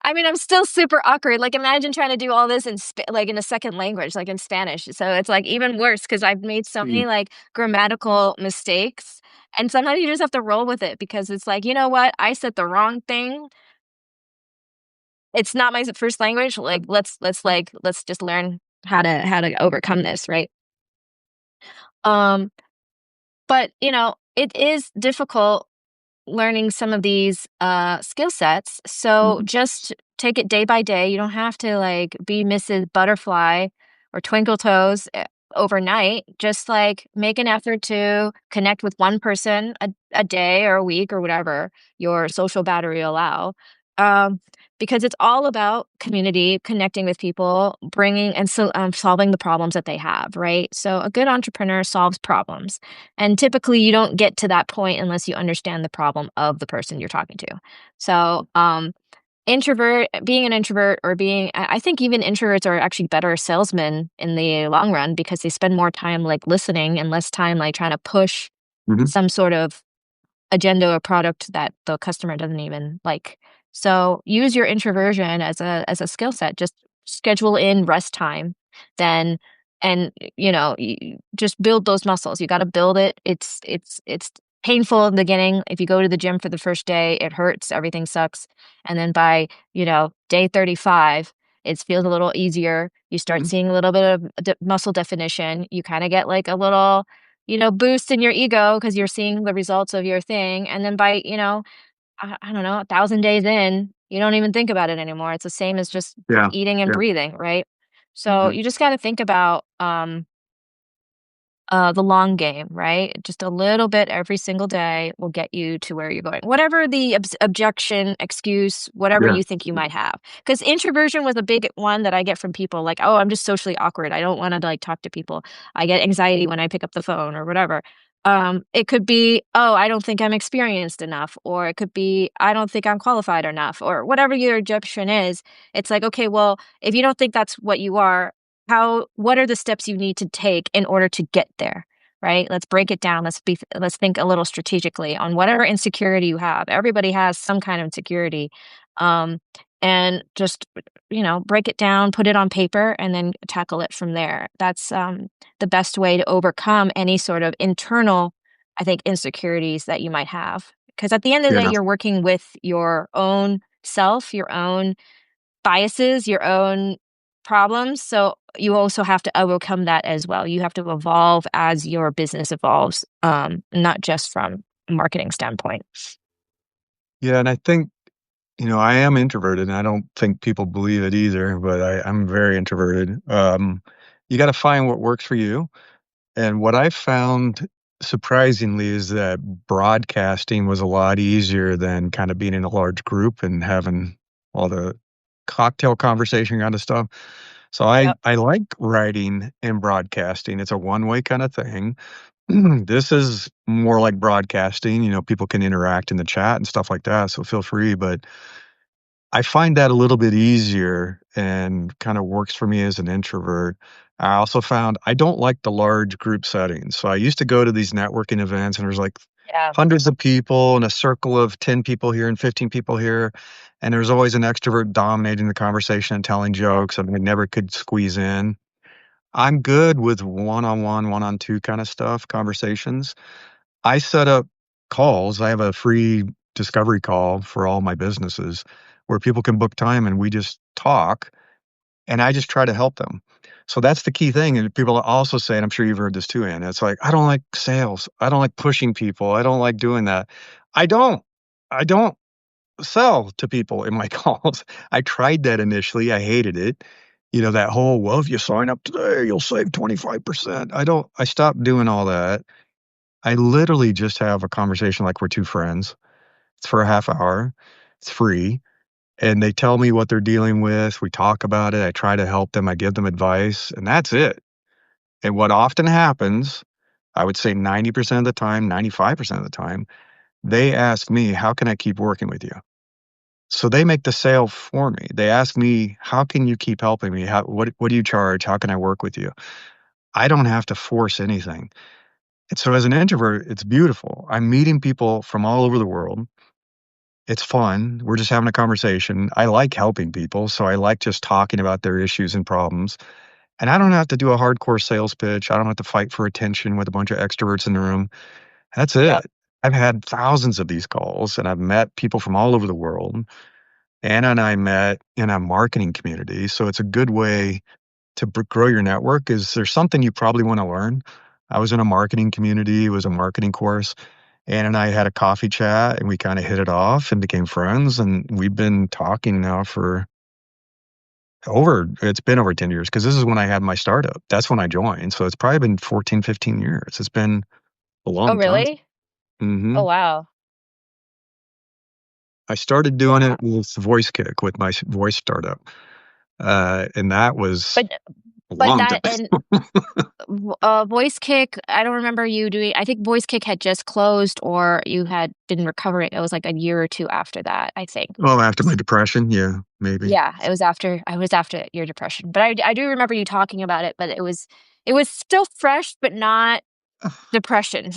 I mean, I'm still super awkward. Like, imagine trying to do all this in like in a second language, like in Spanish. So it's like even worse because I've made so many like grammatical mistakes, and sometimes you just have to roll with it because it's like, you know what? I said the wrong thing. It's not my first language. Like, let's just learn how to overcome this, right? Um, but it is difficult learning some of these skill sets. So just take it day by day. You don't have to like be Mrs. Butterfly or Twinkle Toes overnight. Just like make an effort to connect with one person a day or a week or whatever your social battery allow. Um, because it's all about community, connecting with people, bringing and so solving the problems that they have, right? So a good entrepreneur solves problems. And typically, you don't get to that point unless you understand the problem of the person you're talking to. So, being an introvert or I think even introverts are actually better salesmen in the long run because they spend more time like listening and less time like trying to push some sort of agenda or product that the customer doesn't even like. So use your introversion as a skill set. Just schedule in rest time, then and just build those muscles. You got to build it. It's painful in the beginning. If you go to the gym for the first day, it hurts. Everything sucks. And then by day 35, it feels a little easier. You start seeing a little bit of muscle definition. You kind of get like a little boost in your ego because you're seeing the results of your thing. And then by, I don't know, 1,000 days in, you don't even think about it anymore. It's the same as just Yeah. eating and breathing, right? So you just got to think about the long game, right? Just a little bit every single day will get you to where you're going. Whatever the objection, excuse, whatever you think you might have. Because introversion was a big one that I get from people like, oh, I'm just socially awkward. I don't want to like talk to people. I get anxiety when I pick up the phone or whatever. It could be, oh, I don't think I'm experienced enough, or it could be, I don't think I'm qualified enough, or whatever your objection is. It's like, okay, well, if you don't think that's what you are, what are the steps you need to take in order to get there, right? Let's break it down. Let's think a little strategically on whatever insecurity you have. Everybody has some kind of insecurity. And just break it down, put it on paper, and then tackle it from there. That's the best way to overcome any sort of internal, I think, insecurities that you might have. Because at the end of the day, you're working with your own self, your own biases, your own problems. So you also have to overcome that as well. You have to evolve as your business evolves, not just from a marketing standpoint. Yeah, and I think, I am introverted, and I don't think people believe it either, but I'm very introverted. You got to find what works for you. And what I found surprisingly is that broadcasting was a lot easier than kind of being in a large group and having all the cocktail conversation kind of stuff. So Yep. I like writing and broadcasting. It's a one-way kind of thing. This is more like broadcasting. People can interact in the chat and stuff like that, so feel free. But I find that a little bit easier and kind of works for me as an introvert. I also found I don't like the large group settings. So I used to go to these networking events and there's like Yeah. hundreds of people in a circle of 10 people here and 15 people here. And there's always an extrovert dominating the conversation and telling jokes. I never could squeeze in. I'm good with one-on-one, one-on-two kind of stuff, conversations. I set up calls. I have a free discovery call for all my businesses where people can book time and we just talk and I just try to help them. So that's the key thing. And people also say, and I'm sure you've heard this too, Ann, it's like, I don't like sales. I don't like pushing people. I don't like doing that. I don't. I don't sell to people in my calls. I tried that initially. I hated it. That whole, well, if you sign up today, you'll save 25%. I stopped doing all that. I literally just have a conversation like we're two friends. It's for a half hour. It's free. And they tell me what they're dealing with. We talk about it. I try to help them. I give them advice, and that's it. And what often happens, I would say 90% of the time, 95% of the time, they ask me, how can I keep working with you? So they make the sale for me. They ask me, how can you keep helping me? What do you charge? How can I work with you? I don't have to force anything. And so as an introvert, it's beautiful. I'm meeting people from all over the world. It's fun. We're just having a conversation. I like helping people, so I like just talking about their issues and problems. And I don't have to do a hardcore sales pitch. I don't have to fight for attention with a bunch of extroverts in the room. That's Yep. it. I've had thousands of these calls, and I've met people from all over the world. Anna and I met in a marketing community, so it's a good way to grow your network. Is there something you probably want to learn? I was in a marketing community. It was a marketing course. Ann and I had a coffee chat, and we kind of hit it off and became friends. And we've been talking now for it's been over 10 years because this is when I had my startup. That's when I joined. So it's probably been 14, 15 years. It's been a Oh, long time. really? Hmm. Oh, wow. I started doing Yeah. it with Voice Kick with my voice startup. And that was But a but long that time. and Voice Kick, I don't remember you doing. I think Voice Kick had just closed, or you had been recovering. It was like a year or two after that, I think. Well, after my depression, yeah, maybe. Yeah, it was after your depression. But I do remember you talking about it, but it was still fresh, but not depression.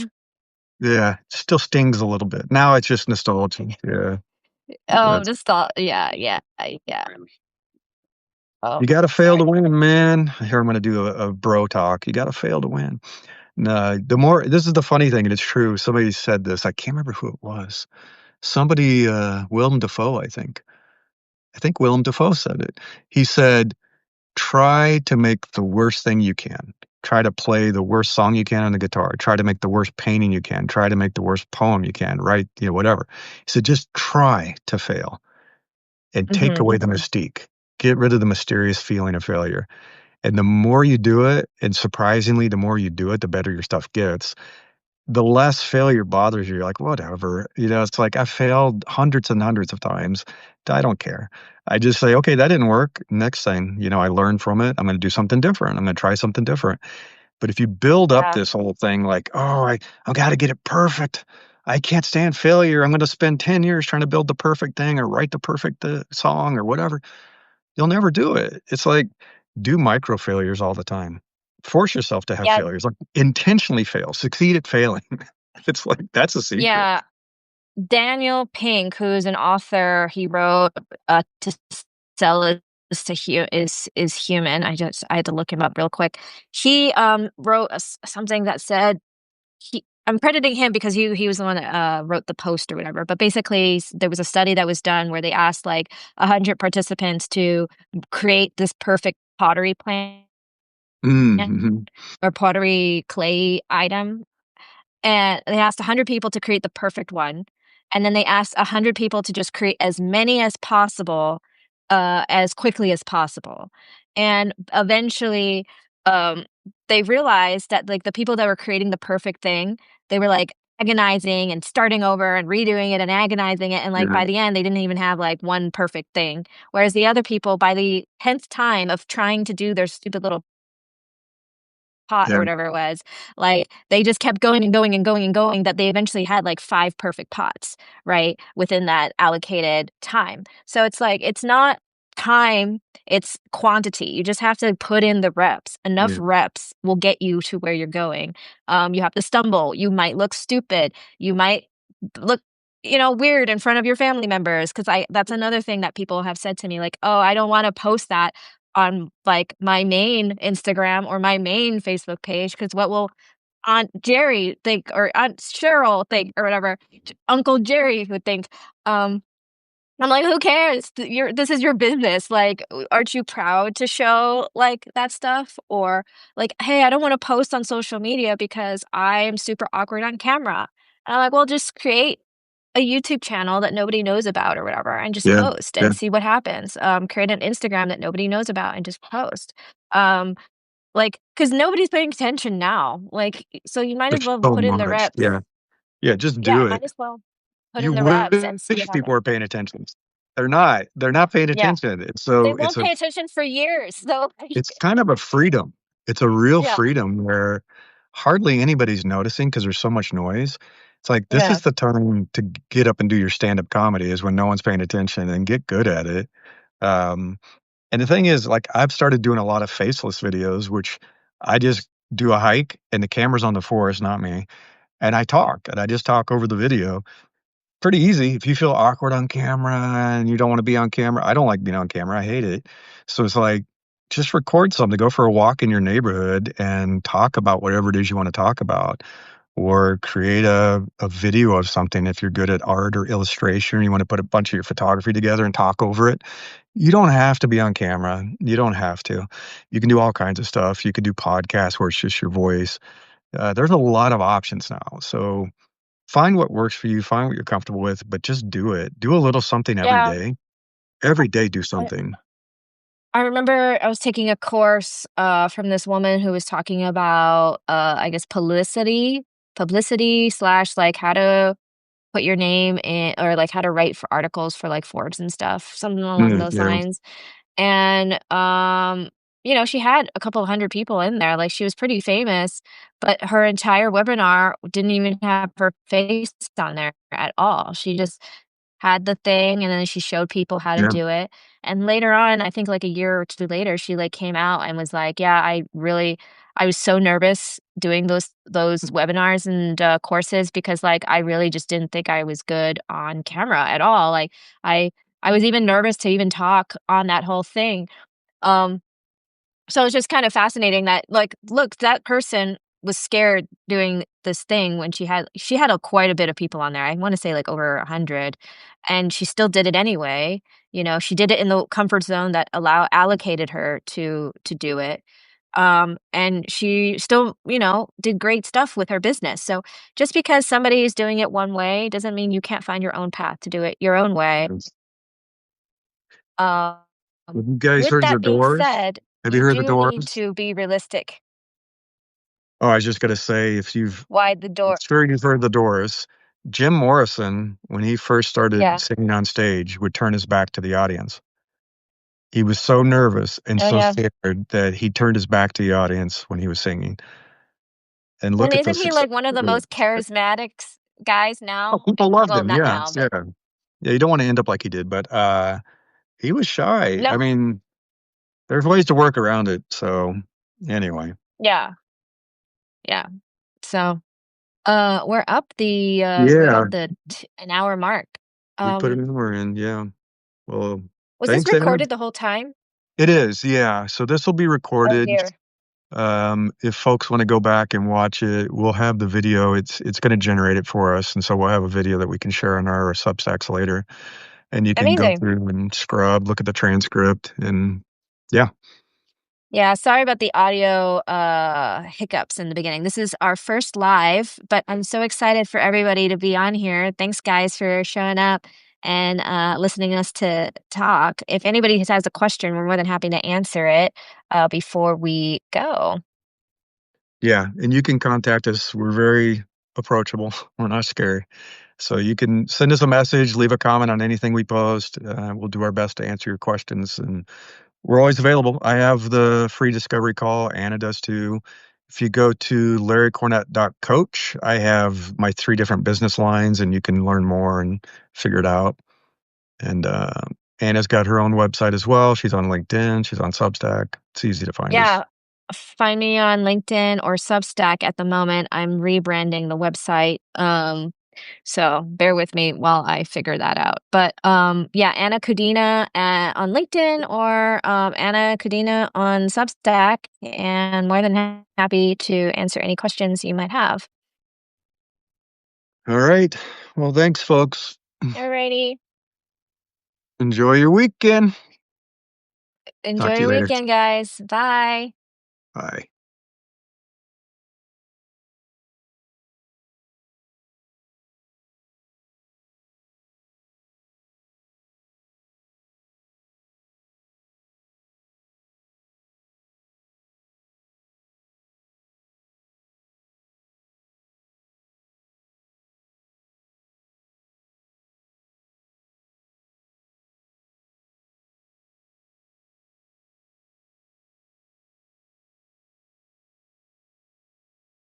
Yeah, it still stings a little bit. Now it's just nostalgia. Yeah. Oh, That's, just thought, yeah, yeah, yeah. Oh, you got to fail sorry. to win, man. Here I'm going to do a bro talk. You got to fail to win. No, this is the funny thing, and it's true. Somebody said this. I can't remember who it was. Somebody, Willem Dafoe, I think. I think Willem Dafoe said it. He said, try to make the worst thing you can. Try to play the worst song you can on the guitar. Try to make the worst painting you can. Try to make the worst poem you can. Write, whatever. He said, just try to fail and take Hmm. away the mystique. Get rid of the mysterious feeling of failure. And the more you do it, and surprisingly, the more you do it, the better your stuff gets. The less failure bothers you. You're like, whatever. It's like I failed hundreds and hundreds of times. I don't care. I just say, okay, that didn't work. Next thing, I learned from it. I'm going to do something different. I'm going to try something different. But if you build up Yeah, this whole thing like, oh, I've got to get it perfect. I can't stand failure. I'm going to spend 10 years trying to build the perfect thing or write the perfect song or whatever. You'll never do it. It's like do micro failures all the time. Force yourself to have yeah, failures. Like intentionally fail. Succeed at failing. It's like that's a secret. yeah. Daniel Pink, who's an author, he wrote "To Sell is is Human." I had to look him up real quick. He wrote something that said I'm crediting him because he was the one that wrote the post or whatever. But basically, there was a study that was done where they asked like 100 participants to create this perfect pottery plant Mm-hmm. or pottery clay item, and they asked 100 people to create the perfect one, and then they asked 100 people to just create as many as possible, as quickly as possible. And eventually, um, they realized that, like, the people that were creating the perfect thing, they were, like, agonizing and starting over and redoing it and agonizing it, and, like, Yeah. by the end, they didn't even have, like, one perfect thing. Whereas the other people, by the 10th time of trying to do their stupid little pot or Yeah. whatever it was, like, they just kept going and going and going and going that they eventually had, like, 5 perfect pots, right, within that allocated time. So it's like, it's not time, it's quantity. You just have to put in the reps. Enough Yeah. reps will get you to where you're going. You have to stumble. You might look stupid. You might look, weird in front of your family members. Because that's another thing that people have said to me, like, "Oh, I don't wanna post that on, like, my main Instagram or my main Facebook page because what will Aunt Jerry think or Aunt Cheryl think or whatever, Uncle Jerry would think." Um, I'm like, "Who cares? This is your business, like, aren't you proud to show, like, that stuff?" Or, like, "Hey, I don't wanna post on social media because I am super awkward on camera." And I'm like, "Well, just create a YouTube channel that nobody knows about or whatever, and just Yeah. post Yeah. and see what happens. Create an Instagram that nobody knows about and just post." Um, like, because nobody's paying attention now. Like, so you might as There's well so put in the much. reps. Yeah. Yeah. Just Yeah, do might it. as well put You in the reps and see what wish happens. people were paying attention. They're not. They're not paying Yeah, attention. they So won't pay attention for years. So, it's kind of a freedom. It's a real yeah, freedom where hardly anybody's noticing because there's so much noise. It's like this yeah, is the time to get up and do your stand-up comedy is when no one's paying attention and get good at it. Um, and the thing is, like, I've started doing a lot of faceless videos, which I just do a hike and the camera's on the forest, not me, and I talk and I just talk over the video. pretty easy. If you feel awkward on camera and you don't want to be on camera, I don't like being on camera. I hate it. So it's like, just record something, go for a walk in your neighborhood and talk about whatever it is you want to talk about, or create a video of something. If you're good at art or illustration, you want to put a bunch of your photography together and talk over it. You don't have to be on camera. You don't have to. You can do all kinds of stuff. You can do podcasts where it's just your voice. There's a lot of options now. So find what works for you, find what you're comfortable with, but just do it. Do a little something every Yeah. day. Every day, do I something. I remember I was taking a course from this woman who was talking about I guess publicity slash like how to put your name in, or like how to write for articles for like Forbes and stuff, something along those Yeah. lines. And she had a couple hundred people in there. Like she was pretty famous, but her entire webinar didn't even have her face on there at all. She just had the thing and then she showed people how to Yeah. do it. And later on, I think like a year or two later, she like came out and was like, "Yeah, I was so nervous doing those webinars and courses because like I really just didn't think I was good on camera at all. Like I I was even nervous to even talk on that whole thing." Um, so it's just kind of fascinating that like, look, that person was scared doing this thing when she had quite a bit of people on there. I want to say like over 100, and she still did it anyway. She did it in the comfort zone that allocated her to do it. And she still, did great stuff with her business. So just because somebody is doing it one way doesn't mean you can't find your own path to do it your own way. Yes. Um, Have you guys with heard the that being Doors? said, Have you you heard the do need Doors? to be realistic. Oh, I was just gonna say, if you've Wide the door. sure you've heard the Doors. Jim Morrison, when he first started Yeah. singing on stage, would turn his back to the audience. He was so nervous and Oh, so yeah. scared that he turned his back to the audience when he was singing. And And look at the isn't he success. like one of the most charismatic guys Oh, now? people loved Well, him, not yeah, now, yeah. but Yeah, you don't wanna end up like he did, but, he was shy. I no. mean, there's ways to work around it, so anyway. Yeah. Yeah. So, we're Yeah, at the an hour mark. we put Um, an hour in, yeah. Well, was this thanks, Anna. recorded the whole time? It is, yeah. So this will be Oh recorded. dear. If folks wanna go back and watch it, we'll have the video. It's gonna generate it for us, and so we'll have a video that we can share on our Substacks later, and you can go Amazing. through and scrub, look at the transcript, and yeah. Yeah, sorry about the audio hiccups in the beginning. This is our first live, but I'm so excited for everybody to be on here. Thanks guys for showing up and listening to us to talk. If anybody has a question, we're more than happy to answer it before we go. Yeah, and you can contact us. We're very approachable. We're not scary. So you can send us a message, leave a comment on anything we post. We'll do our best to answer your questions, and we're always available. I have the free discovery call. Anna does too. If you go to larrycornett.coach, I have my 3 different business lines, and you can learn more and figure it out. And Anna's got her own website as well. She's on LinkedIn. She's on Substack. It's easy to find us. Yeah, find me on LinkedIn or Substack at the moment. I'm rebranding the website. So bear with me while I figure that out. But yeah, Anna Codina on LinkedIn or Anna Codina on Substack, and more than happy to answer any questions you might have. All right. Well, thanks, folks. Alrighty. Enjoy your weekend. Talk Enjoy to you your later. weekend, guys. Bye. Bye.